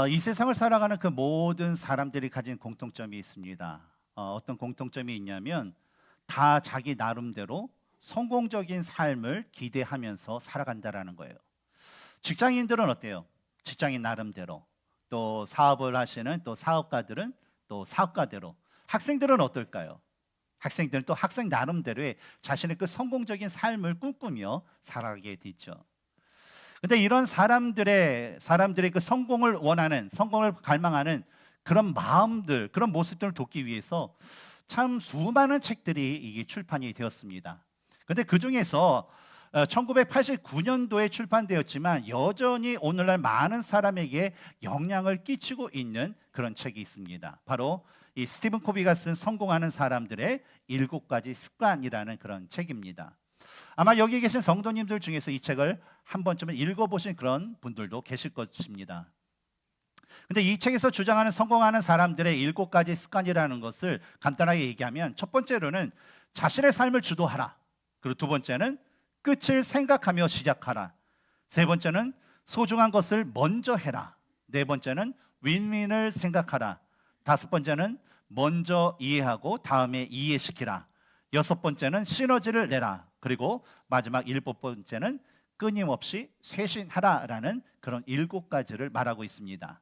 이 세상을 살아가는 그 모든 사람들이 가진 공통점이 있습니다. 어떤 공통점이 있냐면 다 자기 나름대로 성공적인 삶을 기대하면서 살아간다라는 거예요. 직장인들은 어때요? 직장인 나름대로. 또 사업을 하시는 또 사업가들은 또 사업가대로. 학생들은 어떨까요? 학생들은 또 학생 나름대로의 자신의 그 성공적인 삶을 꿈꾸며 살아가게 되죠. 근데 이런 사람들의 그 성공을 원하는, 성공을 갈망하는 그런 마음들, 그런 모습들을 돕기 위해서 참 수많은 책들이 이게 출판이 되었습니다. 근데 그 중에서 1989년도에 출판되었지만 여전히 오늘날 많은 사람에게 영향을 끼치고 있는 그런 책이 있습니다. 바로 이 스티븐 코비가 쓴 성공하는 사람들의 7가지 습관이라는 그런 책입니다. 아마 여기 계신 성도님들 중에서 이 책을 한 번쯤은 읽어보신 그런 분들도 계실 것입니다. 근데 이 책에서 주장하는 성공하는 사람들의 7가지 습관이라는 것을 간단하게 얘기하면 첫 번째로는 자신의 삶을 주도하라. 그리고 두 번째는 끝을 생각하며 시작하라. 세 번째는 소중한 것을 먼저 해라. 네 번째는 윈윈을 생각하라. 다섯 번째는 먼저 이해하고 다음에 이해시키라. 여섯 번째는 시너지를 내라. 그리고 마지막 7번째는 끊임없이 쇄신하라라는 그런 7가지를 말하고 있습니다.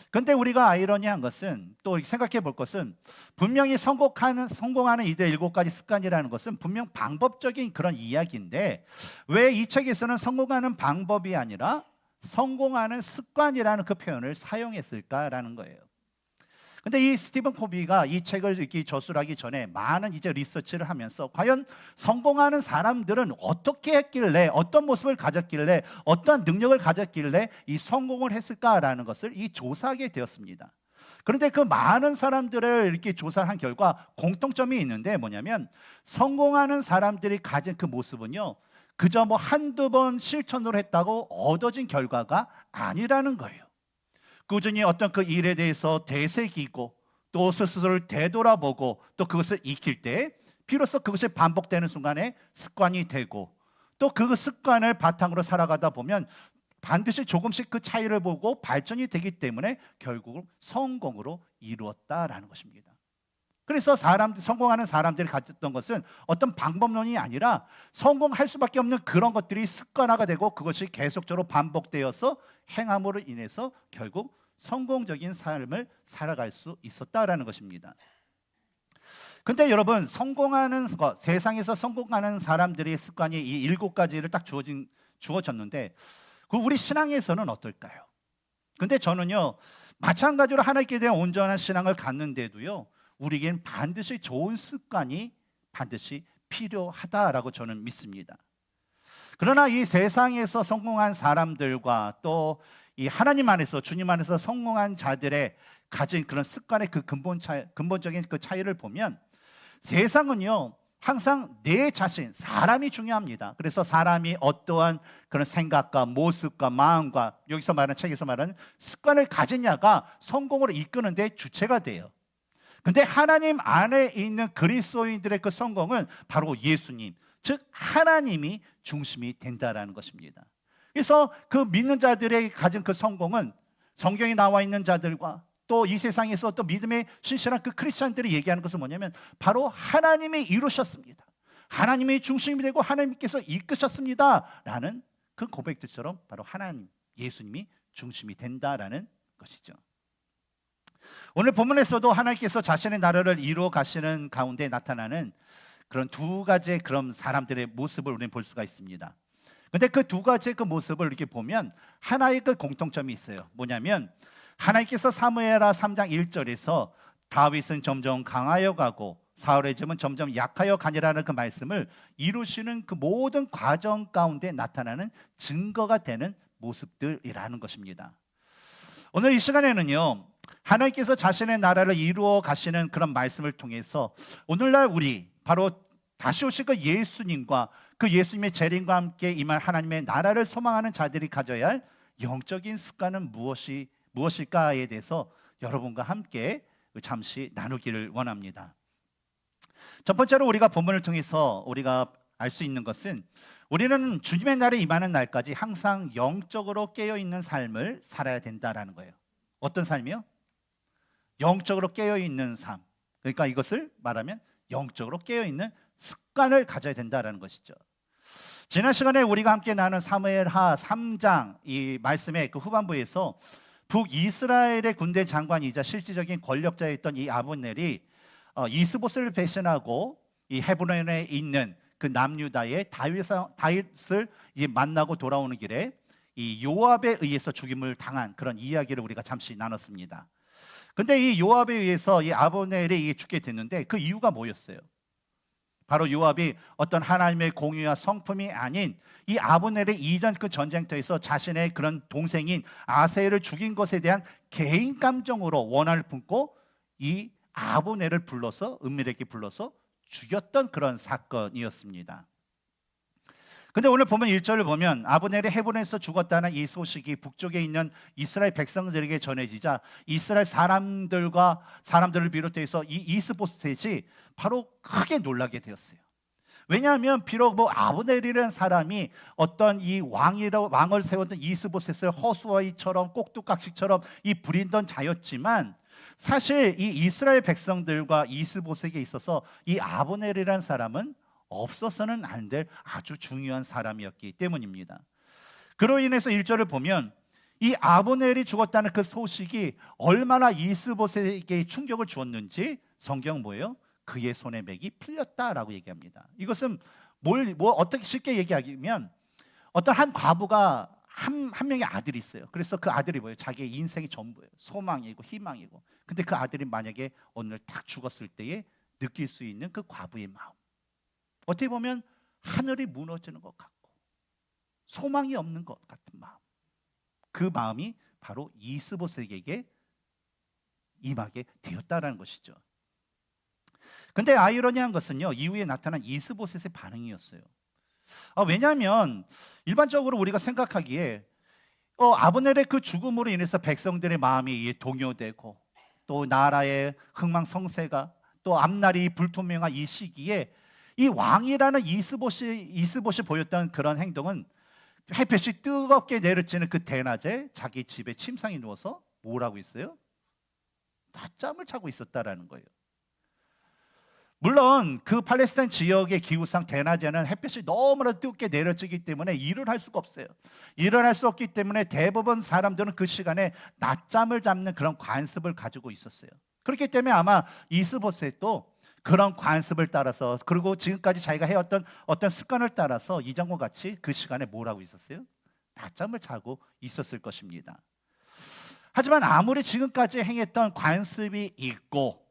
그런데 우리가 아이러니한 것은 또 생각해 볼 것은 분명히 성공하는 이들 7가지 습관이라는 것은 분명 방법적인 그런 이야기인데 왜 이 책에서는 성공하는 방법이 아니라 성공하는 습관이라는 그 표현을 사용했을까라는 거예요. 근데 이 스티븐 코비가 이 책을 이렇게 저술하기 전에 많은 이제 리서치를 하면서 과연 성공하는 사람들은 어떻게 했길래, 어떤 모습을 가졌길래, 어떠한 능력을 가졌길래 이 성공을 했을까라는 것을 이 조사하게 되었습니다. 그런데 그 많은 사람들을 이렇게 조사를 한 결과 공통점이 있는데 뭐냐면 성공하는 사람들이 가진 그 모습은요, 그저 뭐 한두 번 실천으로 했다고 얻어진 결과가 아니라는 거예요. 꾸준히 어떤 그 일에 대해서 되새기고 또 스스로를 되돌아보고 또 그것을 익힐 때 비로소 그것이 반복되는 순간에 습관이 되고 또 그 습관을 바탕으로 살아가다 보면 반드시 조금씩 그 차이를 보고 발전이 되기 때문에 결국 성공으로 이루었다라는 것입니다. 그래서 성공하는 사람들이 가졌던 것은 어떤 방법론이 아니라 성공할 수밖에 없는 그런 것들이 습관화가 되고 그것이 계속적으로 반복되어서 행함으로 인해서 결국 성공적인 삶을 살아갈 수 있었다라는 것입니다. 근데 여러분, 성공하는 것, 세상에서 성공하는 사람들의 습관이 이 7가지를 딱 주어졌는데 그 우리 신앙에서는 어떨까요? 근데 저는요, 마찬가지로 하나님께 대한 온전한 신앙을 갖는데도요, 우리에겐 반드시 좋은 습관이 반드시 필요하다라고 저는 믿습니다. 그러나 이 세상에서 성공한 사람들과 또 이 하나님 안에서, 주님 안에서 성공한 자들의 가진 그런 습관의 그 근본적인 그 차이를 보면 세상은요, 항상 내 자신, 사람이 중요합니다. 그래서 사람이 어떠한 그런 생각과 모습과 마음과 여기서 말하는 책에서 말하는 습관을 가지냐가 성공으로 이끄는 데 주체가 돼요. 근데 하나님 안에 있는 그리스도인들의 그 성공은 바로 예수님, 즉 하나님이 중심이 된다라는 것입니다. 그래서 그 믿는 자들의 가진 그 성공은 성경에 나와 있는 자들과 또 이 세상에서 또 믿음의 신실한 그 크리스천들이 얘기하는 것은 뭐냐면 바로 하나님이 이루셨습니다. 하나님이 중심이 되고 하나님께서 이끄셨습니다 라는 그 고백들처럼 바로 하나님, 예수님이 중심이 된다라는 것이죠. 오늘 본문에서도 하나님께서 자신의 나라를 이루어 가시는 가운데 나타나는 그런 2가지의 그런 사람들의 모습을 우리는 볼 수가 있습니다. 근데 그 2가지의 그 모습을 이렇게 보면 하나의 그 공통점이 있어요. 뭐냐면 하나님께서 사무엘하 3장 1절에서 다윗은 점점 강하여 가고 사울의 집은 점점 약하여 가니라는 그 말씀을 이루시는 그 모든 과정 가운데 나타나는 증거가 되는 모습들이라는 것입니다. 오늘 이 시간에는요, 하나님께서 자신의 나라를 이루어 가시는 그런 말씀을 통해서 오늘날 우리 바로 다시 오실 그 예수님과 그 예수님의 재림과 함께 임할 하나님의 나라를 소망하는 자들이 가져야 할 영적인 습관은 무엇일까에 대해서 여러분과 함께 잠시 나누기를 원합니다. 첫 번째로 우리가 본문을 통해서 우리가 알 수 있는 것은 우리는 주님의 날에 임하는 날까지 항상 영적으로 깨어있는 삶을 살아야 된다라는 거예요. 어떤 삶이요? 영적으로 깨어있는 삶. 그러니까 이것을 말하면 영적으로 깨어있는 습관을 가져야 된다는 것이죠. 지난 시간에 우리가 함께 나눈 사무엘하 3장 이 말씀의 그 후반부에서 북이스라엘의 군대 장관이자 실질적인 권력자였던 이 아브넬이 이스봇을 배신하고 이 헤브론에 있는 그 남유다의 다윗을 만나고 돌아오는 길에 이 요압에 의해서 죽임을 당한 그런 이야기를 우리가 잠시 나눴습니다. 근데 이 요압에 의해서 이 아브넬이 죽게 됐는데 그 이유가 뭐였어요? 바로 요압이 어떤 하나님의 공의와 성품이 아닌 이 아브넬의 이전 그 전쟁터에서 자신의 그런 동생인 아사엘을 죽인 것에 대한 개인 감정으로 원한을 품고 이 아브넬을 불러서 은밀하게 불러서 죽였던 그런 사건이었습니다. 근데 오늘 보면 1절을 보면 아브넬이 헤브론에서 죽었다는 이 소식이 북쪽에 있는 이스라엘 백성들에게 전해지자 이스라엘 사람들을 비롯해서 이 이스보셋이 바로 크게 놀라게 되었어요. 왜냐하면 비록 뭐 아브넬이라는 사람이 어떤 이 왕을 세웠던 이스보셋을 허수아이처럼 꼭두각시처럼 이 부리던 자였지만 사실 이 이스라엘 백성들과 이스보셋에 있어서 이 아브넬이라는 사람은 없어서는 안 될 아주 중요한 사람이었기 때문입니다. 그로 인해서 1절을 보면 이 아브넬이 죽었다는 그 소식이 얼마나 이스보셋에게 충격을 주었는지 성경 뭐예요? 그의 손에 맥이 풀렸다라고 얘기합니다. 이것은 어떻게 쉽게 얘기하면 어떤 한 과부가 한 명의 아들이 있어요. 그래서 그 아들이 뭐예요? 자기의 인생의 전부예요. 소망이고 희망이고. 근데 그 아들이 만약에 오늘 딱 죽었을 때에 느낄 수 있는 그 과부의 마음. 어떻게 보면 하늘이 무너지는 것 같고 소망이 없는 것 같은 마음. 그 마음이 바로 이스보셋에게 임하게 되었다라는 것이죠. 근데 아이러니한 것은요, 이후에 나타난 이스보셋의 반응이었어요. 왜냐하면 일반적으로 우리가 생각하기에 아브넬의 그 죽음으로 인해서 백성들의 마음이 동요되고 또 나라의 흥망성쇠가 또 앞날이 불투명한 이 시기에 이 왕이라는 이스봇이 보였던 그런 행동은 햇볕이 뜨겁게 내리쬐는 그 대낮에 자기 집에 침상에 누워서 뭘 하고 있어요? 낮잠을 자고 있었다라는 거예요. 물론 그 팔레스타인 지역의 기후상 대낮에는 햇볕이 너무나 뜨겁게 내려지기 때문에 일을 할 수가 없어요. 일을 할 수 없기 때문에 대부분 사람들은 그 시간에 낮잠을 잡는 그런 관습을 가지고 있었어요. 그렇기 때문에 아마 이스보셋도 그런 관습을 따라서 그리고 지금까지 자기가 해왔던 어떤 습관을 따라서 이전과 같이 그 시간에 뭘 하고 있었어요? 낮잠을 자고 있었을 것입니다. 하지만 아무리 지금까지 행했던 관습이 있고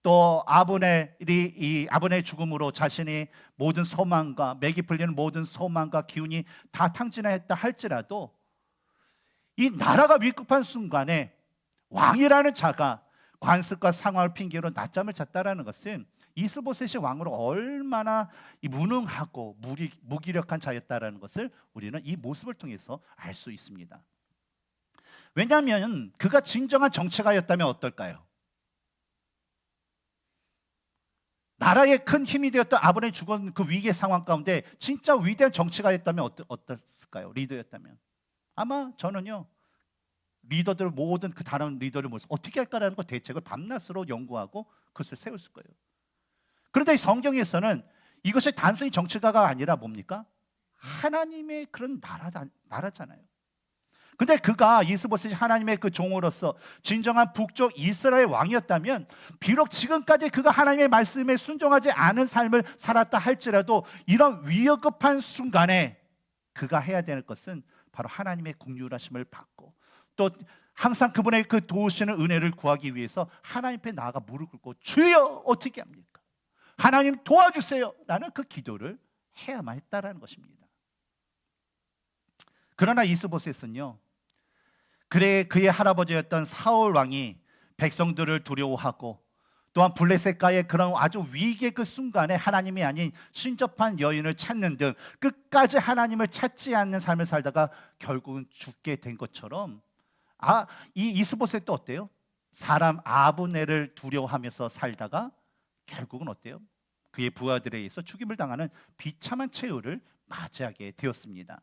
또 아브넬의 죽음으로 자신이 모든 소망과 맥이 풀리는 모든 소망과 기운이 다 탕진했다 할지라도 이 나라가 위급한 순간에 왕이라는 자가 관습과 상황을 핑계로 낮잠을 잤다라는 것은 이스보셋이 왕으로 얼마나 무능하고 무기력한 자였다라는 것을 우리는 이 모습을 통해서 알 수 있습니다. 왜냐하면 그가 진정한 정치가였다면 어떨까요? 나라의 큰 힘이 되었던 아브넬이 죽은 그 위기의 상황 가운데 진짜 위대한 정치가였다면 어땠을까요? 리더였다면 아마 저는요 리더들 모든 그 다른 리더를 모아서 어떻게 할까라는 거 대책을 밤낮으로 연구하고 그것을 세웠을 거예요. 그런데 이 성경에서는 이것이 단순히 정치가가 아니라 뭡니까? 하나님의 그런 나라잖아요. 근데 그가 이스보셋이 하나님의 그 종으로서 진정한 북쪽 이스라엘 왕이었다면 비록 지금까지 그가 하나님의 말씀에 순종하지 않은 삶을 살았다 할지라도 이런 위급한 순간에 그가 해야 되는 것은 바로 하나님의 긍휼하심을 받고 또 항상 그분의 그 도우시는 은혜를 구하기 위해서 하나님 앞에 나아가 무릎 꿇고 주여 어떻게 합니까? 하나님 도와주세요 라는 그 기도를 해야만 했다라는 것입니다. 그러나 이스보셋은요 그의 할아버지였던 사울 왕이 백성들을 두려워하고 또한 블레셋과의 그런 아주 위기의 그 순간에 하나님이 아닌 신접한 여인을 찾는 등 끝까지 하나님을 찾지 않는 삶을 살다가 결국은 죽게 된 것처럼 이 이스보셋도 어때요? 사람 아브넬을 두려워하면서 살다가 결국은 어때요? 그의 부하들에 의해서 죽임을 당하는 비참한 최후를 맞이하게 되었습니다.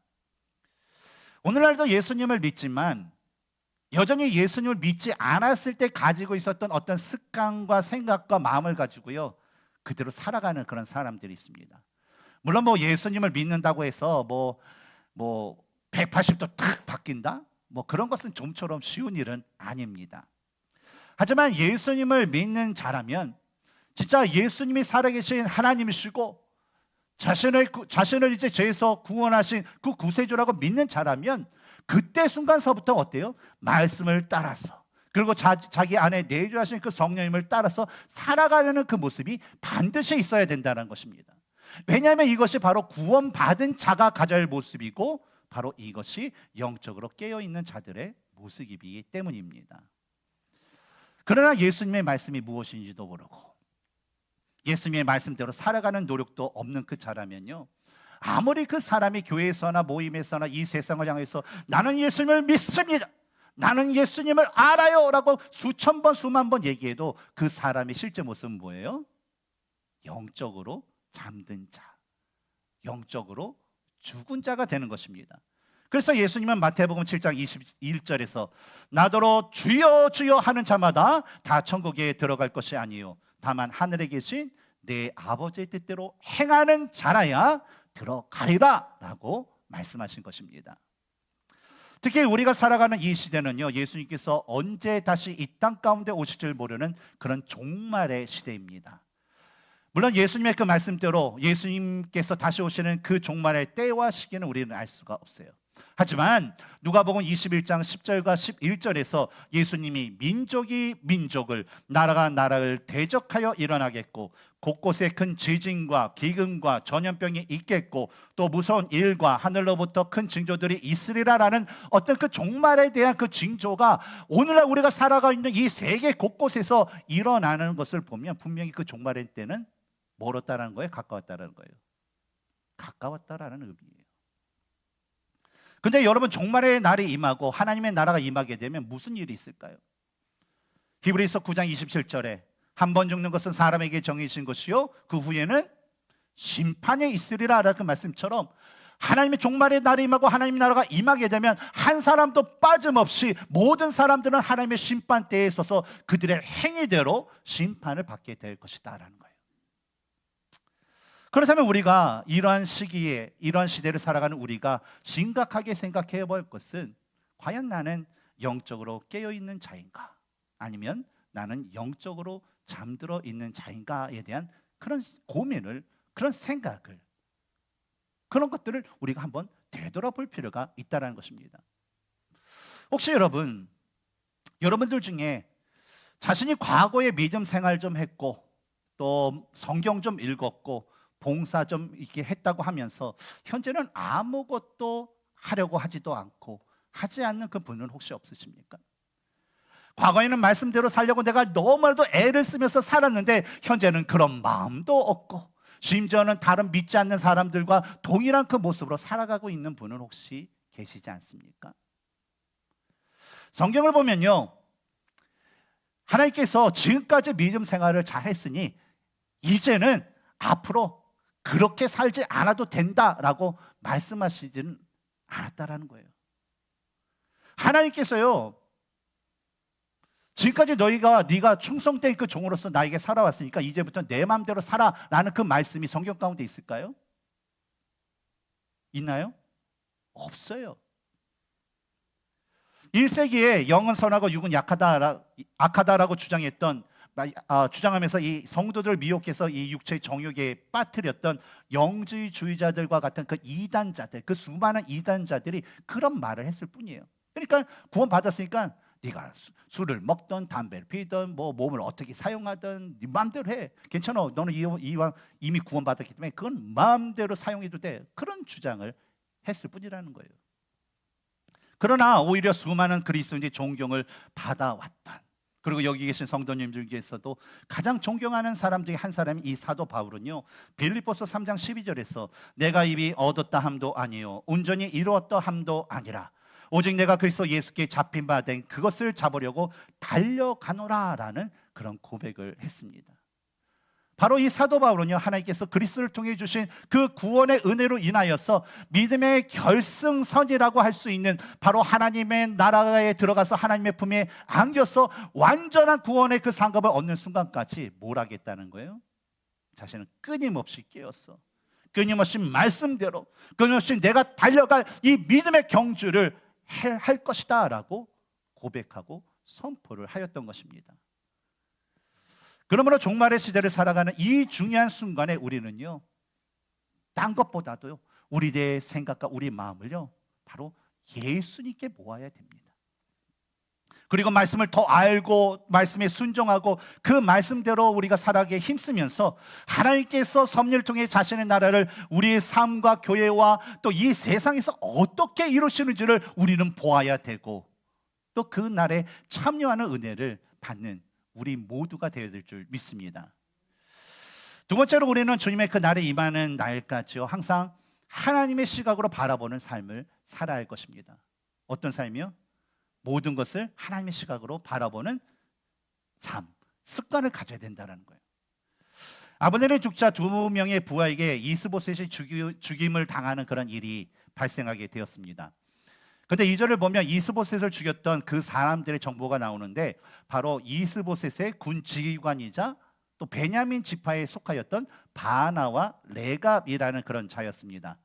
오늘날도 예수님을 믿지만 여전히 예수님을 믿지 않았을 때 가지고 있었던 어떤 습관과 생각과 마음을 가지고요, 그대로 살아가는 그런 사람들이 있습니다. 물론 뭐 예수님을 믿는다고 해서 뭐 180도 탁 바뀐다? 뭐 그런 것은 좀처럼 쉬운 일은 아닙니다. 하지만 예수님을 믿는 자라면 진짜 예수님이 살아계신 하나님이시고 자신을 이제 죄에서 구원하신 그 구세주라고 믿는 자라면 그때 순간서부터 어때요? 말씀을 따라서, 그리고 자기 안에 내주하신 그 성령님을 따라서 살아가려는 그 모습이 반드시 있어야 된다는 것입니다. 왜냐하면 이것이 바로 구원받은 자가 가져야 할 모습이고, 바로 이것이 영적으로 깨어있는 자들의 모습이기 때문입니다. 그러나 예수님의 말씀이 무엇인지도 모르고 예수님의 말씀대로 살아가는 노력도 없는 그 자라면요, 아무리 그 사람이 교회에서나 모임에서나 이 세상을 향해서 나는 예수님을 믿습니다, 나는 예수님을 알아요 라고 수천 번 수만 번 얘기해도 그 사람의 실제 모습은 뭐예요? 영적으로 잠든 자, 영적으로 죽은 자가 되는 것입니다. 그래서 예수님은 마태복음 7장 21절에서 나더러 주여 주여 하는 자마다 다 천국에 들어갈 것이 아니요 다만 하늘에 계신 내 아버지의 뜻대로 행하는 자라야 들어가리라 라고 말씀하신 것입니다. 특히 우리가 살아가는 이 시대는요, 예수님께서 언제 다시 이 땅 가운데 오실 줄 모르는 그런 종말의 시대입니다. 물론 예수님의 그 말씀대로 예수님께서 다시 오시는 그 종말의 때와 시기는 우리는 알 수가 없어요. 하지만 누가복음 21장 10절과 11절에서 예수님이 민족이 민족을, 나라가 나라를 대적하여 일어나겠고 곳곳에 큰 지진과 기근과 전염병이 있겠고 또 무서운 일과 하늘로부터 큰 징조들이 있으리라라는 어떤 그 종말에 대한 그 징조가 오늘날 우리가 살아가고 있는 이 세계 곳곳에서 일어나는 것을 보면 분명히 그 종말의 때는 멀었다라는 거예요? 가까웠다라는 거예요? 가까웠다라는 의미예요. 근데 여러분, 종말의 날이 임하고 하나님의 나라가 임하게 되면 무슨 일이 있을까요? 히브리서 9장 27절에 한 번 죽는 것은 사람에게 정해진 것이요 그 후에는 심판에 있으리라 그 말씀처럼 하나님의 종말의 날이 임하고 하나님의 나라가 임하게 되면 한 사람도 빠짐없이 모든 사람들은 하나님의 심판대에 있어서 그들의 행위대로 심판을 받게 될 것이다 라는 거예요. 그렇다면 우리가 이러한 시기에, 이러한 시대를 살아가는 우리가 심각하게 생각해 볼 것은 과연 나는 영적으로 깨어있는 자인가, 아니면 나는 영적으로 잠들어 있는 자인가에 대한 그런 고민을, 그런 생각을, 그런 것들을 우리가 한번 되돌아볼 필요가 있다는 것입니다. 혹시 여러분들 중에 자신이 과거에 믿음 생활 좀 했고 또 성경 좀 읽었고 봉사 좀 이렇게 했다고 하면서 현재는 아무것도 하려고 하지도 않고 하지 않는 그 분은 혹시 없으십니까? 과거에는 말씀대로 살려고 내가 너무나도 애를 쓰면서 살았는데 현재는 그런 마음도 없고 심지어는 다른 믿지 않는 사람들과 동일한 그 모습으로 살아가고 있는 분은 혹시 계시지 않습니까? 성경을 보면요, 하나님께서 지금까지 믿음 생활을 잘했으니 이제는 앞으로 그렇게 살지 않아도 된다라고 말씀하시지는 않았다라는 거예요. 하나님께서요, 지금까지 네가 충성된 그 종으로서 나에게 살아왔으니까 이제부터 내 마음대로 살아라는 그 말씀이 성경 가운데 있을까요? 있나요? 없어요. 1세기에 영은 선하고 육은 악하다라고 주장하면서 이 성도들을 미혹해서 이 육체의 정욕에 빠뜨렸던 영지주의자들과 같은 그 이단자들, 그 수많은 이단자들이 그런 말을 했을 뿐이에요. 그러니까 구원받았으니까 네가 술을 먹든 담배를 피든 뭐 몸을 어떻게 사용하든 네 마음대로 해. 괜찮아. 너는 이왕 이미 구원받았기 때문에 그건 마음대로 사용해도 돼. 그런 주장을 했을 뿐이라는 거예요. 그러나 오히려 수많은 그리스도인들이 존경을 받아왔던, 그리고 여기 계신 성도님 중에서도 가장 존경하는 사람 중에 한 사람이 이 사도 바울은요, 빌립보서 3장 12절에서 내가 이미 얻었다 함도 아니요 온전히 이루었다 함도 아니라 오직 내가 그리스도 예수께 잡힌 바 된 그것을 잡으려고 달려가노라 라는 그런 고백을 했습니다. 바로 이 사도 바울은요, 하나님께서 그리스도를 통해 주신 그 구원의 은혜로 인하여서 믿음의 결승선이라고 할 수 있는 바로 하나님의 나라에 들어가서 하나님의 품에 안겨서 완전한 구원의 그 상급을 얻는 순간까지 뭘 하겠다는 거예요? 자신은 끊임없이 깨었어. 끊임없이 말씀대로, 끊임없이 내가 달려갈 이 믿음의 경주를 할 것이다 라고 고백하고 선포를 하였던 것입니다. 그러므로 종말의 시대를 살아가는 이 중요한 순간에 우리는요, 딴 것보다도 우리의 생각과 우리 마음을요, 바로 예수님께 모아야 됩니다. 그리고 말씀을 더 알고 말씀에 순종하고 그 말씀대로 우리가 살아가기에 힘쓰면서 하나님께서 섭리를 통해 자신의 나라를 우리의 삶과 교회와 또 이 세상에서 어떻게 이루시는지를 우리는 보아야 되고, 또 그 날에 참여하는 은혜를 받는 우리 모두가 되어야 될 줄 믿습니다. 두 번째로 우리는 주님의 그 날에 임하는 날까지요, 항상 하나님의 시각으로 바라보는 삶을 살아야 할 것입니다. 어떤 삶이요? 모든 것을 하나님의 시각으로 바라보는 삶, 습관을 가져야 된다는 거예요. 아브넬의 죽자 두 명의 부하에게 이스보셋이 죽임을 당하는 그런 일이 발생하게 되었습니다. 그런데 2절을 보면 이스보셋을 죽였던 그 사람들의 정보가 나오는데, 바로 이스보셋의 군 지휘관이자 또 베냐민 지파에 속하였던 바나와 레갑이라는 그런 자였습니다.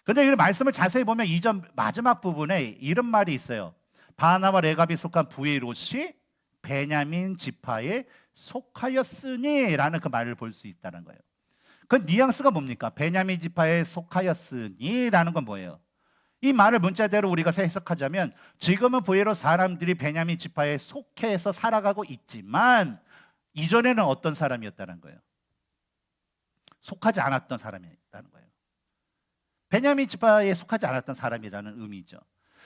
그런데 이 말씀을 자세히 보면 2절 마지막 부분에 이런 말이 있어요. 바나와 레갑이 속한 부에롯이 베냐민 지파에 속하였으니 라는 그 말을 볼 수 있다는 거예요. 그 뉘앙스가 뭡니까? 베냐민 지파에 속하였으니 라는 건 뭐예요? 이 말을 문자대로 우리가 해석하자면, 지금은 부에롯 사람들이 베냐민 지파에 속해서 살아가고 있지만 이전에는 어떤 사람이었다는 거예요? 속하지 않았던 사람이었다는 거예요. 베냐민 지파에 속하지 않았던 사람이라는 의미죠.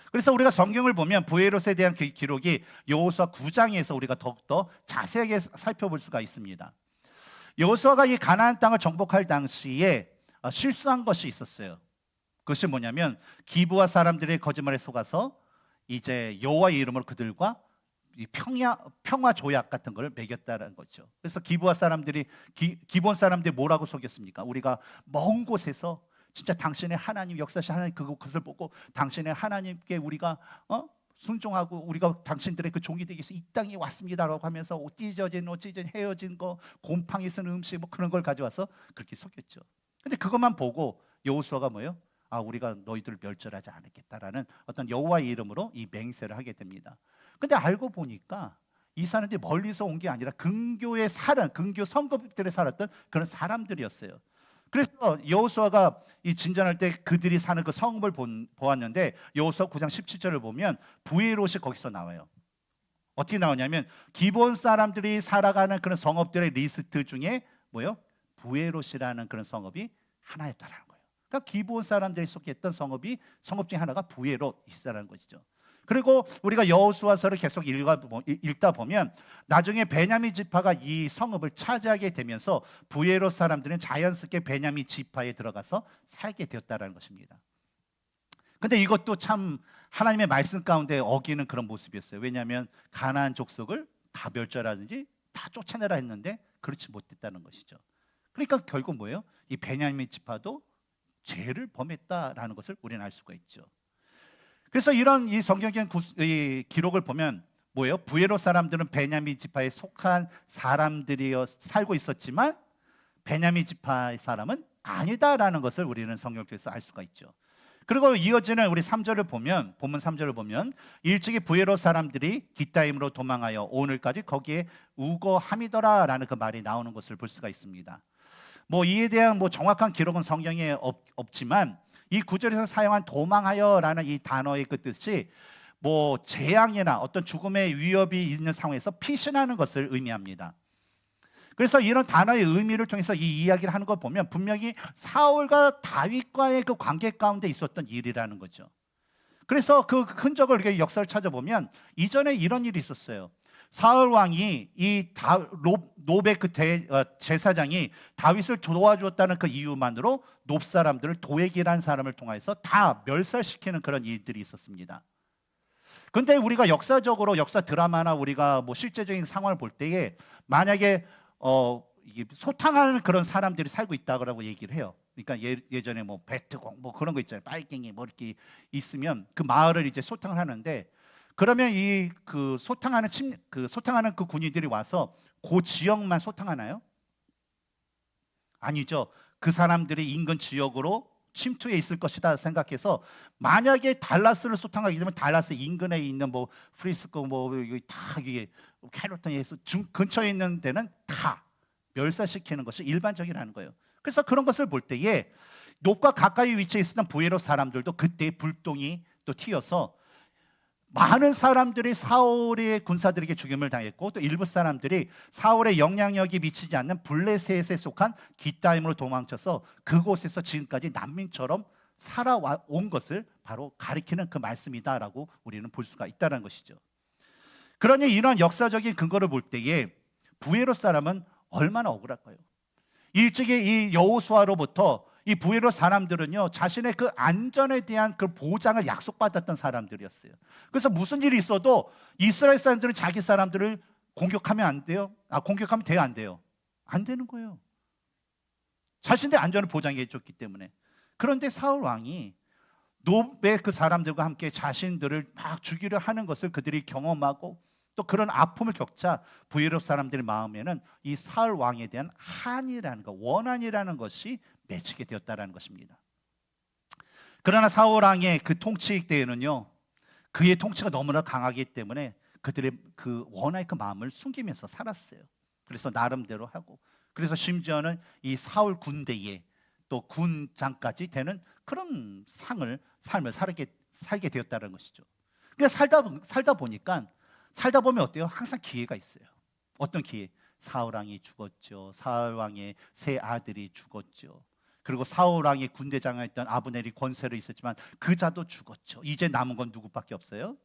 그래서 우리가 성경을 보면 부에롯에 대한 기록이 여호수아 9장에서 우리가 더욱더 자세하게 살펴볼 수가 있습니다. 여호수아가 이 가나안 땅을 정복할 당시에 실수한 것이 있었어요. 그것이 뭐냐면, 기브아 사람들의 거짓말에 속아서 이제 여호와의 이름으로 그들과 이 평화 조약 같은 걸 맺었다는 거죠. 그래서 기브아 사람들이 기본 사람들이 뭐라고 속였습니까? 우리가 먼 곳에서 진짜 당신의 하나님, 역사시 하나님 그것을 보고 당신의 하나님께 우리가 순종하고 우리가 당신들의 그 종이 되기 위해서 이 땅에 왔습니다라고 하면서 찢어진 헤어진 거, 곰팡이 쓴 음식 뭐 그런 걸 가져와서 그렇게 속였죠. 근데 그것만 보고 여호수아가 뭐예요? 우리가 너희들을 멸절하지 않겠다라는 어떤 여호와의 이름으로 이 맹세를 하게 됩니다. 근데 알고 보니까 이 사람들이 멀리서 온 게 아니라 근교 성읍들에 살았던 그런 사람들이었어요. 그래서 여호수아가 이 진전할 때 그들이 사는 그 성읍을 보았는데, 여호수아 9장 17절을 보면 부에롯이 거기서 나와요. 어떻게 나오냐면, 기본 사람들이 살아가는 그런 성읍들의 리스트 중에 뭐요? 부에롯이라는 그런 성읍이 하나였다라는 거예요. 그러니까 기본 사람들이 속했던 성읍 중에 하나가 부에롯이라는 것이죠. 그리고 우리가 여호수아서를 계속 읽다 보면 나중에 베냐민 지파가 이 성읍을 차지하게 되면서 부에롯 사람들은 자연스럽게 베냐민 지파에 들어가서 살게 되었다는 것입니다. 근데 이것도 참 하나님의 말씀 가운데 어기는 그런 모습이었어요. 왜냐하면 가나안 족속을 다 멸절하든지 다 쫓아내라 했는데 그렇지 못했다는 것이죠. 그러니까 결국 뭐예요? 이 베냐민 지파도 죄를 범했다라는 것을 우리는 알 수가 있죠. 그래서 이런 이 성경적인 기록을 보면 뭐예요? 부에롯 사람들은 베냐민 지파에 속한 사람들이어 살고 있었지만 베냐민 지파의 사람은 아니다라는 것을 우리는 성경에서 알 수가 있죠. 그리고 이어지는 우리 3절을 보면, 본문 3절을 보면, 일찍이 부에롯 사람들이 기타임으로 도망하여 오늘까지 거기에 우거함이더라라는 그 말이 나오는 것을 볼 수가 있습니다. 이에 대한 정확한 기록은 성경에 없지만 이 구절에서 사용한 도망하여라는 이 단어의 그 뜻이 재앙이나 어떤 죽음의 위협이 있는 상황에서 피신하는 것을 의미합니다. 그래서 이런 단어의 의미를 통해서 이 이야기를 하는 걸 보면 분명히 사울과 다윗과의 그 관계 가운데 있었던 일이라는 거죠. 그래서 그 흔적을 이렇게 역사를 찾아보면 이전에 이런 일이 있었어요. 사울 왕이 이 놉의 그 제사장이 다윗을 도와주었다는 그 이유만으로 놉 사람들을 도액이라는 사람을 통해서 다 멸살시키는 그런 일들이 있었습니다. 그런데 우리가 역사적으로 역사 드라마나 우리가 실제적인 상황을 볼 때에 만약에 이게 소탕하는 그런 사람들이 살고 있다고 얘기를 해요. 그러니까 예전에 뭐 베트공 뭐 그런 거 있잖아요. 빨갱이 뭐 이렇게 있으면 그 마을을 이제 소탕을 하는데, 그러면 이 그 소탕하는 그 군인들이 와서 그 지역만 소탕하나요? 아니죠. 그 사람들이 인근 지역으로 침투해 있을 것이다 생각해서, 만약에 달라스를 소탕하게 되면 달라스 인근에 있는 뭐 프리스코 뭐 이게 다 이게 캐로턴에서 근처에 있는 데는 다 멸사시키는 것이 일반적이라는 거예요. 그래서 그런 것을 볼 때에 놋과 가까이 위치해 있었던 부에롯 사람들도 그때 불똥이 또 튀어서 많은 사람들이 사울의 군사들에게 죽임을 당했고, 또 일부 사람들이 사울의 영향력이 미치지 않는 블레셋에 속한 기타임으로 도망쳐서 그곳에서 지금까지 난민처럼 살아온 것을 바로 가리키는 그 말씀이다라고 우리는 볼 수가 있다는 것이죠. 그러니 이런 역사적인 근거를 볼 때에 부에롯 사람은 얼마나 억울할까요? 일찍이 이 여호수아로부터 이 부에롯 사람들은요, 자신의 그 안전에 대한 그 보장을 약속받았던 사람들이었어요. 그래서 무슨 일이 있어도 이스라엘 사람들은 자기 사람들을 공격하면 안 돼요? 공격하면 돼요, 안 돼요? 안 되는 거예요. 자신의 안전을 보장해 줬기 때문에. 그런데 사울 왕이 노베 그 사람들과 함께 자신들을 막 죽이려 하는 것을 그들이 경험하고, 또 그런 아픔을 겪자 부에롯 사람들의 마음에는 이 사울 왕에 대한 한이라는 것, 원한이라는 것이 맺히게 되었다라는 것입니다. 그러나 사울 왕의 그 통치 때에는요, 그의 통치가 너무나 강하기 때문에 그들의 그 원한의 그 마음을 숨기면서 살았어요. 그래서 나름대로 하고, 그래서 심지어는 이 사울 군대에 또 군장까지 되는 그런 삶을 살게 되었다는 것이죠. 그러니까 살다 보면 어때요? 항상 기회가 있어요. 어떤 기회? 사울 왕이 죽었죠. 사울 왕의 세 아들이 죽었죠. 그리고 사울 왕의 군대장이었던 아브넬이 권세로 있었지만 그 자도 죽었죠. 이제 남은 건 누구밖에 없어요?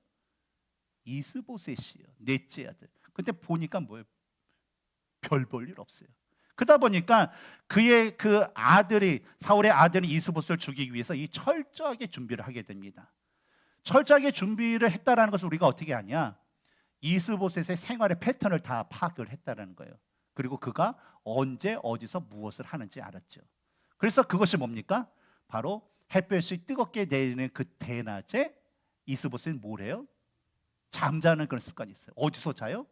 이스보셋이요. 넷째 아들. 근데 보니까 뭐예요? 별 볼 일 없어요. 그러다 보니까 그의 그 아들이, 사울의 아들이 이스보셋을 죽이기 위해서 이 철저하게 준비를 하게 됩니다. 철저하게 준비를 했다라는 것을 우리가 어떻게 아냐? 이스보셋의 생활의 패턴을 다 파악을 했다는 거예요. 그리고 그가 언제 어디서 무엇을 하는지 알았죠. 그래서 그것이 뭡니까? 바로 햇볕이 뜨겁게 내리는 그 대낮에 이스보셋은 뭘 해요? 잠자는 그런 습관이 있어요. 어디서 자요?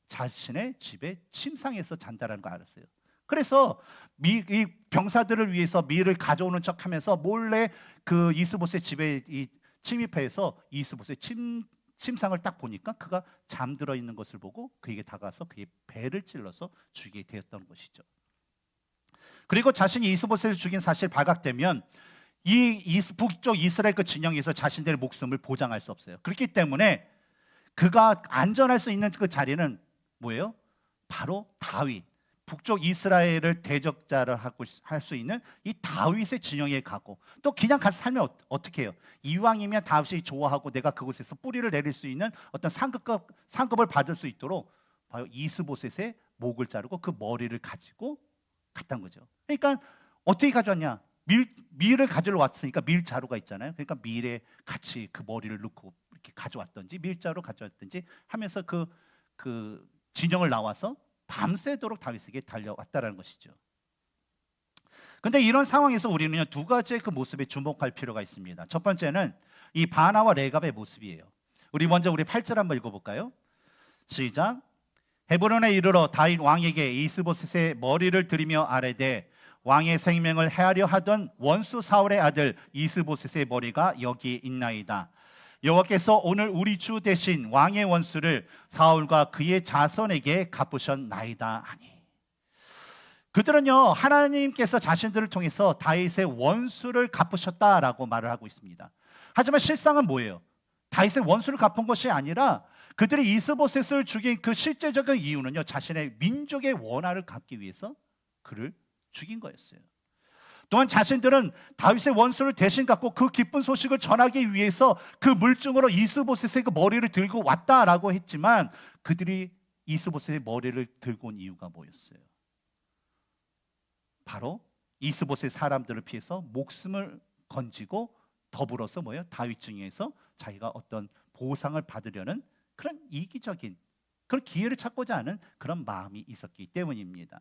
자신의 집에 침상에서 잔다라는 걸 알았어요. 그래서 이 병사들을 위해서 밀을 가져오는 척하면서 몰래 그 이스보셋 집에 침입해서 이스보셋 침상을 딱 보니까 그가 잠들어 있는 것을 보고 그에게 다가와서 그의 배를 찔러서 죽이게 되었던 것이죠. 그리고 자신이 이스보셋을 죽인 사실 발각되면 이 북쪽 이스라엘 그 진영에서 자신들의 목숨을 보장할 수 없어요. 그렇기 때문에 그가 안전할 수 있는 그 자리는 뭐예요? 바로 다윗, 북쪽 이스라엘을 대적자를 할 수 있는 이 다윗의 진영에 가고, 또 그냥 가서 살면 어떻게 해요? 이왕이면 다윗이 좋아하고 내가 그곳에서 뿌리를 내릴 수 있는 어떤 상급을 받을 수 있도록 바로 이스보셋의 목을 자르고 그 머리를 가지고 갔던 거죠. 그러니까 어떻게 가져왔냐? 밀을 가지러 왔으니까 밀자루가 있잖아요. 그러니까 밀에 같이 그 머리를 넣고 이렇게 가져왔든지 밀자루 가져왔든지 하면서 그 진영을 나와서 밤새도록 다윗에게 달려왔다라는 것이죠. 그런데 이런 상황에서 우리는요, 두 가지의 그 모습에 주목할 필요가 있습니다. 첫 번째는 이 바나와 레갑의 모습이에요. 우리 8절 한번 읽어볼까요? 시작. 헤브론에 이르러 다윗 왕에게 이스보셋의 머리를 들이며 아뢰되 왕의 생명을 해하려 하던 원수 사울의 아들 이스보셋의 머리가 여기 있나이다. 여호와께서 오늘 우리 주 대신 왕의 원수를 사울과 그의 자손에게 갚으셨나이다 하니. 그들은요, 하나님께서 자신들을 통해서 다윗의 원수를 갚으셨다라고 말을 하고 있습니다. 하지만 실상은 뭐예요? 다윗의 원수를 갚은 것이 아니라 그들이 이스보셋을 죽인 그 실제적인 이유는요, 자신의 민족의 원한을 갚기 위해서 그를 죽인 거였어요. 또한 자신들은 다윗의 원수를 대신 갚고 그 기쁜 소식을 전하기 위해서 그 물증으로 이스보셋의 그 머리를 들고 왔다라고 했지만, 그들이 이스보셋의 머리를 들고 온 이유가 뭐였어요? 바로 이스보셋 사람들을 피해서 목숨을 건지고 더불어서 뭐예요? 다윗 중에서 자기가 어떤 보상을 받으려는 그런 이기적인 그런 기회를 찾고자 하는 그런 마음이 있었기 때문입니다.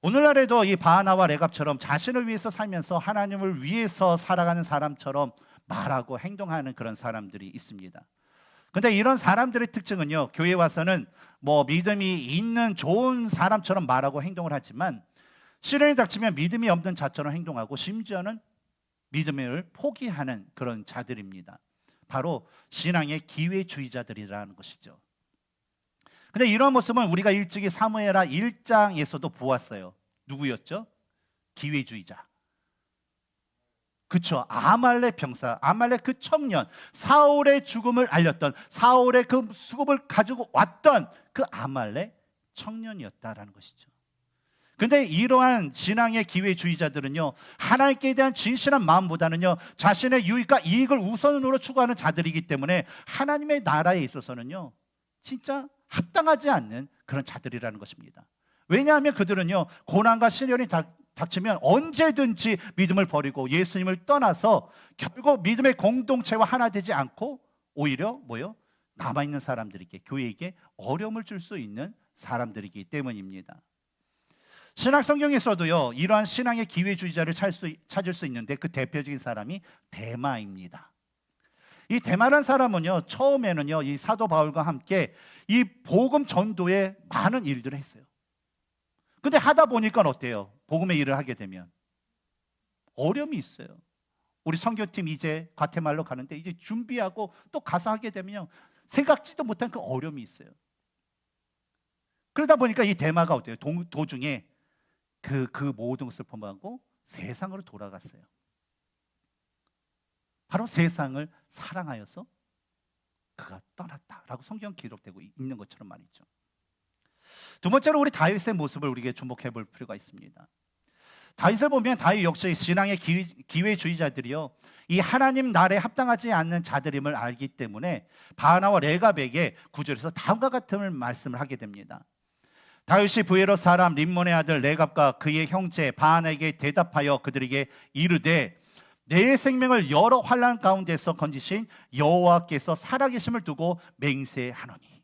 오늘날에도 이 바하나와 레갑처럼 자신을 위해서 살면서 하나님을 위해서 살아가는 사람처럼 말하고 행동하는 그런 사람들이 있습니다. 근데 이런 사람들의 특징은요, 교회 와서는 뭐 믿음이 있는 좋은 사람처럼 말하고 행동을 하지만 시련이 닥치면 믿음이 없는 자처럼 행동하고 심지어는 믿음을 포기하는 그런 자들입니다. 바로 신앙의 기회주의자들이라는 것이죠. 근데 이런 모습은 우리가 일찍이 사무엘하 1장에서도 보았어요. 누구였죠? 기회주의자. 그쵸. 아말렉 병사, 아말렉 그 청년, 사울의 죽음을 알렸던, 사울의 그 수급을 가지고 왔던 그 아말렉 청년이었다라는 것이죠. 근데 이러한 신앙의 기회주의자들은요, 하나님께 대한 진실한 마음보다는요, 자신의 유익과 이익을 우선으로 추구하는 자들이기 때문에 하나님의 나라에 있어서는요, 진짜 합당하지 않는 그런 자들이라는 것입니다. 왜냐하면 그들은요, 고난과 시련이 닥치면 언제든지 믿음을 버리고 예수님을 떠나서 결국 믿음의 공동체와 하나 되지 않고 오히려 뭐요? 남아있는 사람들에게, 교회에게 어려움을 줄 수 있는 사람들이기 때문입니다. 신약 성경에서도요, 이러한 신앙의 기회주의자를 찾을 수 있는데 그 대표적인 사람이 데마입니다. 이 데마라는 사람은요, 처음에는요, 이 사도 바울과 함께 이 복음 전도에 많은 일들을 했어요. 근데 하다 보니까 어때요? 복음의 일을 하게 되면 어려움이 있어요. 우리 선교팀 이제 과테말로 가는데 이제 준비하고 또 가서 하게 되면 생각지도 못한 그 어려움이 있어요. 그러다 보니까 이 데마가 어때요? 도중에 그 모든 것을 포함하고 세상으로 돌아갔어요. 바로 세상을 사랑하여서 그가 떠났다라고 성경 기록되고 있는 것처럼 말이죠. 두 번째로 우리 다윗의 모습을 우리에게 주목해 볼 필요가 있습니다. 다윗을 보면 다윗 역시 신앙의 기회주의자들이요, 이 하나님 나라에 합당하지 않는 자들임을 알기 때문에 바하나와 레갑에게 9절에서 다음과 같은 말씀을 하게 됩니다. 다윗이 부에롯 사람 림몬의 아들 레갑과 그의 형제 바하나에게 대답하여 그들에게 이르되 내 생명을 여러 환난 가운데서 건지신 여호와께서 살아계심을 두고 맹세하노니.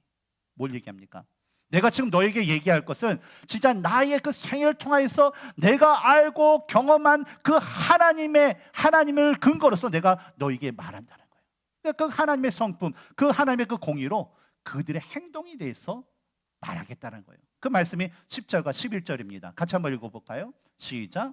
뭘 얘기합니까? 내가 지금 너에게 얘기할 것은 진짜 나의 그 생애를 통하여서 내가 알고 경험한 그 하나님을 근거로서 내가 너에게 말한다는 거예요. 그러니까 그 하나님의 성품, 그 하나님의 그 공의로 그들의 행동에 대해서 말하겠다는 거예요. 그 말씀이 10절과 11절입니다. 같이 한번 읽어볼까요? 시작.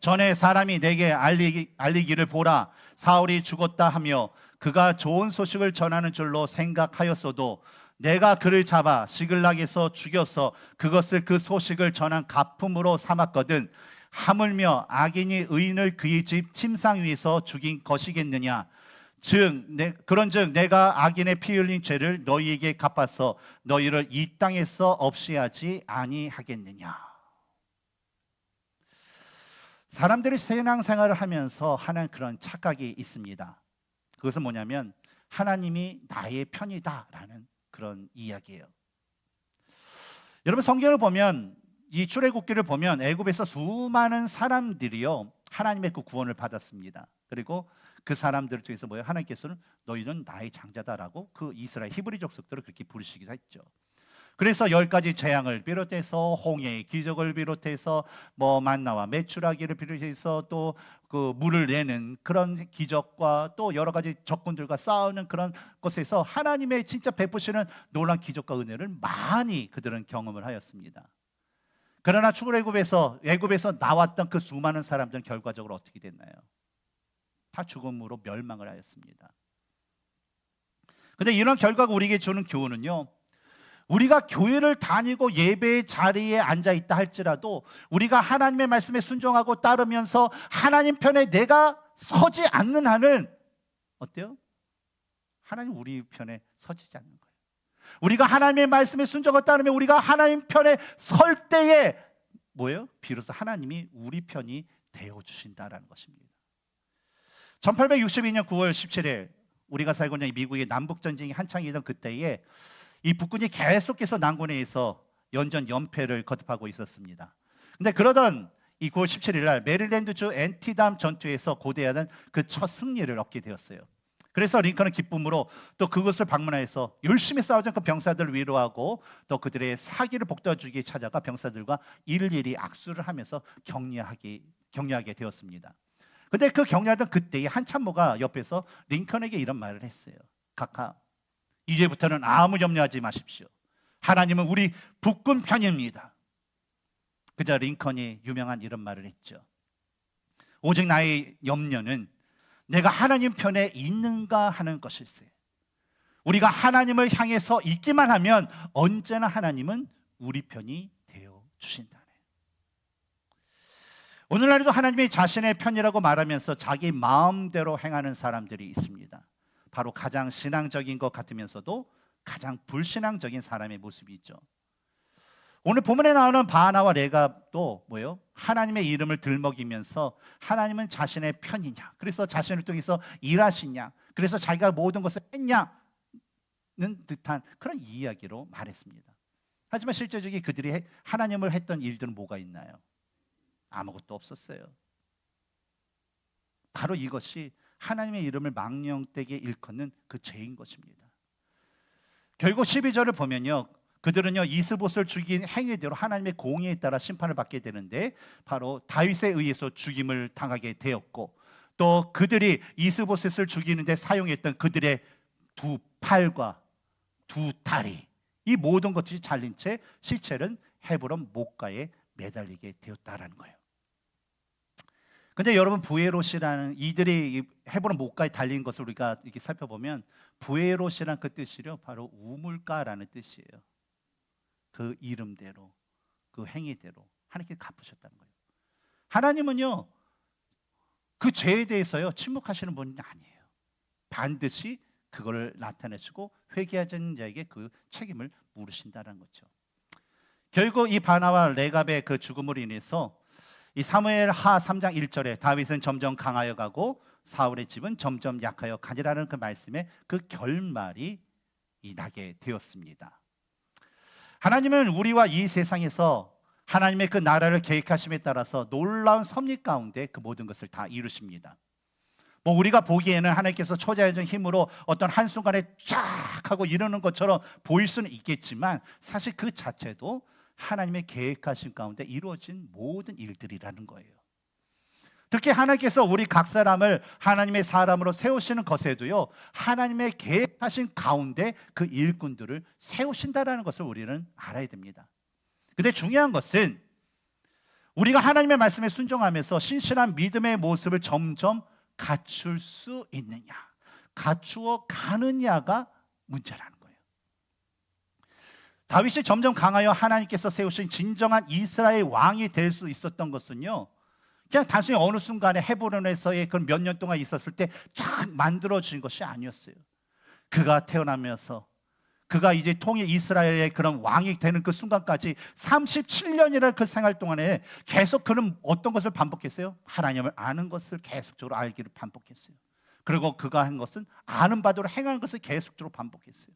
전에 사람이 내게 알리기를 보라, 사울이 죽었다 하며 그가 좋은 소식을 전하는 줄로 생각하였어도 내가 그를 잡아 시글락에서 죽여서 그것을 그 소식을 전한 가품으로 삼았거든. 하물며 악인이 의인을 그의 집 침상 위에서 죽인 것이겠느냐. 그런즉 내가 악인의 피 흘린 죄를 너희에게 갚아서 너희를 이 땅에서 없이 하지 아니하겠느냐. 사람들이 신앙생활을 하면서 하는 그런 착각이 있습니다. 그것은 뭐냐면 하나님이 나의 편이다라는 그런 이야기예요. 여러분, 성경을 보면, 이 출애굽기를 보면 애굽에서 수많은 사람들이요, 하나님의 그 구원을 받았습니다. 그리고 그 사람들 중에서 뭐예요? 하나님께서는 너희는 나의 장자다라고 그 이스라엘 히브리 족속들을 그렇게 부르시기도 했죠. 그래서 10가지 재앙을 비롯해서 홍해 기적을 비롯해서 뭐 만나와 메추라기를 비롯해서 또 그 물을 내는 그런 기적과 또 여러 가지 적군들과 싸우는 그런 것에서 하나님의 진짜 베푸시는 놀라운 기적과 은혜를 많이 그들은 경험을 하였습니다. 그러나 애굽에서 나왔던 그 수많은 사람들은 결과적으로 어떻게 됐나요? 다 죽음으로 멸망을 하였습니다. 그런데 이런 결과가 우리에게 주는 교훈은요, 우리가 교회를 다니고 예배의 자리에 앉아있다 할지라도 우리가 하나님의 말씀에 순종하고 따르면서 하나님 편에 내가 서지 않는 한은 어때요? 하나님 우리 편에 서지지 않는 거예요. 우리가 하나님의 말씀에 순종하고 따르면 우리가 하나님 편에 설 때에 뭐예요? 비로소 하나님이 우리 편이 되어주신다라는 것입니다. 1862년 9월 17일 우리가 살고 있는 미국의 남북전쟁이 한창이던 그때에 이 북군이 계속해서 난군에서 연패를 거듭하고 있었습니다. 근데 그러던 이 9월 17일 날 메릴랜드주 엔티담 전투에서 고대하는 그 첫 승리를 얻게 되었어요. 그래서 링컨은 기쁨으로 또 그것을 방문해서 열심히 싸우던 그 병사들을 위로하고 또 그들의 사기를 복도해주기 위해 찾아가 병사들과 일일이 악수를 하면서 격려하게 되었습니다. 근데 그 격려하던 그때의 한 참모가 옆에서 링컨에게 이런 말을 했어요. 각하, 이제부터는 아무 염려하지 마십시오. 하나님은 우리 북군 편입니다. 그자 링컨이 유명한 이런 말을 했죠. 오직 나의 염려는 내가 하나님 편에 있는가 하는 것일세. 우리가 하나님을 향해서 있기만 하면 언제나 하나님은 우리 편이 되어 주신다네. 오늘날에도 하나님이 자신의 편이라고 말하면서 자기 마음대로 행하는 사람들이 있습니다. 바로 가장 신앙적인 것 같으면서도 가장 불신앙적인 사람의 모습이 있죠. 오늘 본문에 나오는 바나와 레갑도 뭐예요? 하나님의 이름을 들먹이면서 하나님은 자신의 편이냐, 그래서 자신을 통해서 일하시냐, 그래서 자기가 모든 것을 했냐는 듯한 그런 이야기로 말했습니다. 하지만 실제적인 그들이 하나님을 했던 일들은 뭐가 있나요? 아무것도 없었어요. 바로 이것이 하나님의 이름을 망령되게 일컫는 그 죄인 것입니다. 결국 12절을 보면요, 그들은요 이스봇을 죽인 행위대로 하나님의 공의에 따라 심판을 받게 되는데 바로 다윗에 의해서 죽임을 당하게 되었고, 또 그들이 이스봇을 죽이는데 사용했던 그들의 두 팔과 두 다리, 이 모든 것들이 잘린 채 시체는 헤브론 목가에 매달리게 되었다라는 거예요. 근데 여러분, 부에롯이라는 이들이 헤브론 목가에 달린 것을 우리가 이렇게 살펴보면 부에롯이라는 그 뜻이요 바로 우물가라는 뜻이에요. 그 이름대로, 그 행위대로 하나님께 갚으셨다는 거예요. 하나님은요 그 죄에 대해서요 침묵하시는 분이 아니에요. 반드시 그걸 나타내시고 회개하는 자에게 그 책임을 물으신다는 거죠. 결국 이 바나와 레갑의 그 죽음으로 인해서 이 사무엘 하 3장 1절에 다윗은 점점 강하여 가고 사울의 집은 점점 약하여 가니라는 그 말씀에 그 결말이 나게 되었습니다. 하나님은 우리와 이 세상에서 하나님의 그 나라를 계획하심에 따라서 놀라운 섭리 가운데 그 모든 것을 다 이루십니다. 뭐 우리가 보기에는 하나님께서 초자연적 힘으로 어떤 한순간에 쫙 하고 이러는 것처럼 보일 수는 있겠지만 사실 그 자체도 하나님의 계획하신 가운데 이루어진 모든 일들이라는 거예요. 특히 하나님께서 우리 각 사람을 하나님의 사람으로 세우시는 것에도요 하나님의 계획하신 가운데 그 일꾼들을 세우신다라는 것을 우리는 알아야 됩니다. 근데 중요한 것은 우리가 하나님의 말씀에 순종하면서 신실한 믿음의 모습을 점점 갖출 수 있느냐, 갖추어 가느냐가 문제라는 거예요. 다윗이 점점 강하여 하나님께서 세우신 진정한 이스라엘 왕이 될 수 있었던 것은요 그냥 단순히 어느 순간에 헤브론에서의 그런 몇 년 동안 있었을 때 쫙 만들어진 것이 아니었어요. 그가 태어나면서 그가 이제 통일 이스라엘의 그런 왕이 되는 그 순간까지 37년이라는 그 생활 동안에 계속 그는 어떤 것을 반복했어요? 하나님을 아는 것을 계속적으로 알기를 반복했어요. 그리고 그가 한 것은 아는 바대로 행하는 것을 계속적으로 반복했어요.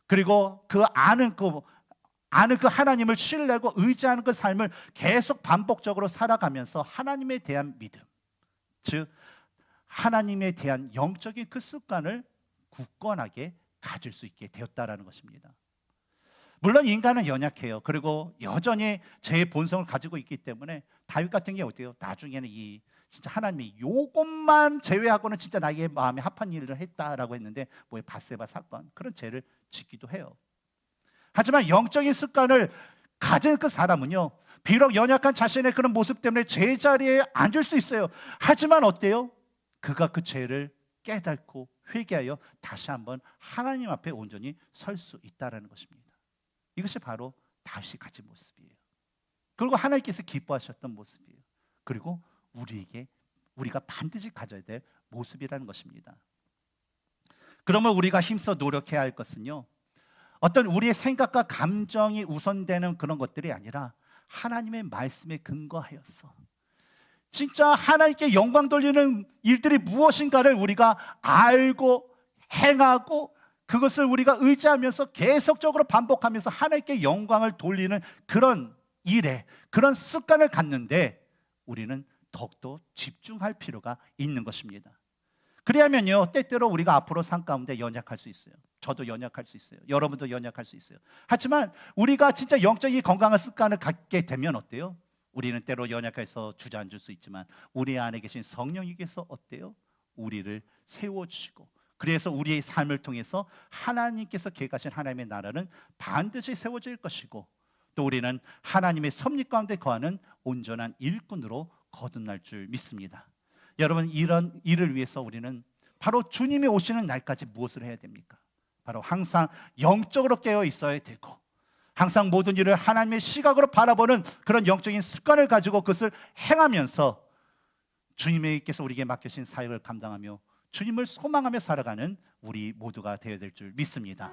그리고 그 아는 그 하나님을 신뢰하고 의지하는 그 삶을 계속 반복적으로 살아가면서 하나님에 대한 믿음, 즉 하나님에 대한 영적인 그 습관을 굳건하게 가질 수 있게 되었다라는 것입니다. 물론 인간은 연약해요. 그리고 여전히 제 본성을 가지고 있기 때문에 다윗 같은 게 어때요? 나중에는 이 진짜 하나님이 요것만 제외하고는 진짜 나의 마음에 합한 일을 했다라고 했는데 뭐에 밧세바 사건 그런 죄를 짓기도 해요. 하지만 영적인 습관을 가진 그 사람은요 비록 연약한 자신의 그런 모습 때문에 제자리에 앉을 수 있어요. 하지만 어때요? 그가 그 죄를 깨닫고 회개하여 다시 한번 하나님 앞에 온전히 설 수 있다는 것입니다. 이것이 바로 다윗이 가진 모습이에요. 그리고 하나님께서 기뻐하셨던 모습이에요. 그리고 우리가 반드시 가져야 될 모습이라는 것입니다. 그러면 우리가 힘써 노력해야 할 것은요 어떤 우리의 생각과 감정이 우선되는 그런 것들이 아니라 하나님의 말씀에 근거하여서 진짜 하나님께 영광 돌리는 일들이 무엇인가를 우리가 알고 행하고 그것을 우리가 의지하면서 계속적으로 반복하면서 하나님께 영광을 돌리는 그런 일에 그런 습관을 갖는데 우리는 더욱더 집중할 필요가 있는 것입니다. 그래야면요, 때때로 우리가 앞으로 삶 가운데 연약할 수 있어요. 저도 연약할 수 있어요. 여러분도 연약할 수 있어요. 하지만 우리가 진짜 영적인 건강한 습관을 갖게 되면 어때요? 우리는 때로 연약해서 주저앉을 수 있지만 우리 안에 계신 성령님께서 어때요? 우리를 세워주시고, 그래서 우리의 삶을 통해서 하나님께서 계획하신 하나님의 나라는 반드시 세워질 것이고, 또 우리는 하나님의 섭리 가운데 거하는 온전한 일꾼으로 거듭날 줄 믿습니다. 여러분, 이런 일을 위해서 우리는 바로 주님이 오시는 날까지 무엇을 해야 됩니까? 바로 항상 영적으로 깨어 있어야 되고, 항상 모든 일을 하나님의 시각으로 바라보는 그런 영적인 습관을 가지고 그것을 행하면서 주님께서 우리에게 맡기신 사역을 감당하며 주님을 소망하며 살아가는 우리 모두가 되어야 될 줄 믿습니다.